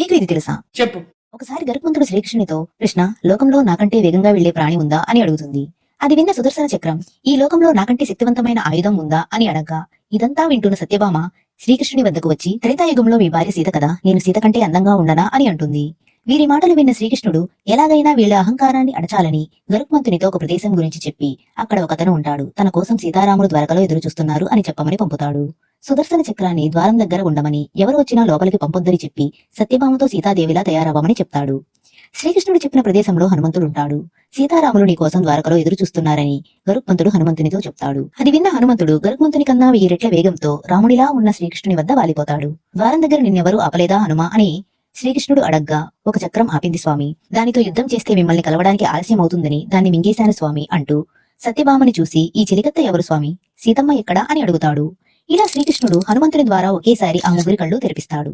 నీకు ఇది తెలుసా? చెప్పు. ఒకసారి గరుత్మంతుడు శ్రీకృష్ణునితో, కృష్ణ, లోకంలో నాకంటే వేగంగా వెళ్లే ప్రాణి ఉందా అని అడుగుతుంది. అది విన్న సుదర్శన చక్రం, ఈ లోకంలో నాకంటే శక్తివంతమైన ఆయుధం ఉందా అని అడగ్గా, ఇదంతా వింటున్న సత్యభామ శ్రీకృష్ణుని వద్దకు వచ్చి, త్రేతాయుగంలో మీ భార్య సీత కదా, నేను సీత కంటే అందంగా ఉండనా అని అంటుంది. వీరి మాటలు విన్న శ్రీకృష్ణుడు ఎలాగైనా వీళ్ల అహంకారాన్ని అడచాలని గరుత్మంతునితో ఒక ప్రదేశం గురించి చెప్పి, అక్కడ ఒకతను ఉంటాడు, తన కోసం సీతారాములు ద్వారకలో ఎదురు చూస్తున్నారు అని చెప్పమని పంపుతాడు. సుదర్శన చక్రాన్ని ద్వారం దగ్గర ఉండమని, ఎవరు వచ్చినా లోపలికి పంపొద్దని చెప్పి సత్యభామతో సీతాదేవిలా తయారవ్వమని చెప్తాడు. శ్రీకృష్ణుడు చెప్పిన ప్రదేశంలో హనుమంతుడుంటాడు. సీతారాములు నీ కోసం ద్వారకలో ఎదురు చూస్తున్నారని గరుత్మంతుడు హనుమంతునితో చెప్తాడు. అది విన్న హనుమంతుడు గరుత్మంతుని కన్నా 1000 రెట్ల వేగంతో రాముడిలా ఉన్న శ్రీకృష్ణుని వద్ద వాలిపోతాడు. ద్వారం దగ్గర నిన్నెవరూ ఆపలేదా హనుమా అని శ్రీకృష్ణుడు అడగ్గా, ఒక చక్రం ఆపింది స్వామి, దానితో యుద్ధం చేస్తే మిమ్మల్ని కలవడానికి ఆలస్యం అవుతుందని దాన్ని మింగేశాను స్వామి అంటూ సత్యభామని చూసి, ఈ చెలికత్త ఎవరు స్వామి, సీతమ్మ ఎక్కడా అని అడుగుతాడు. ఇలా శ్రీకృష్ణుడు హనుమంతుని ద్వారా ఒకేసారి ఆ ముగ్గురి కళ్ళు తెరిపిస్తాడు.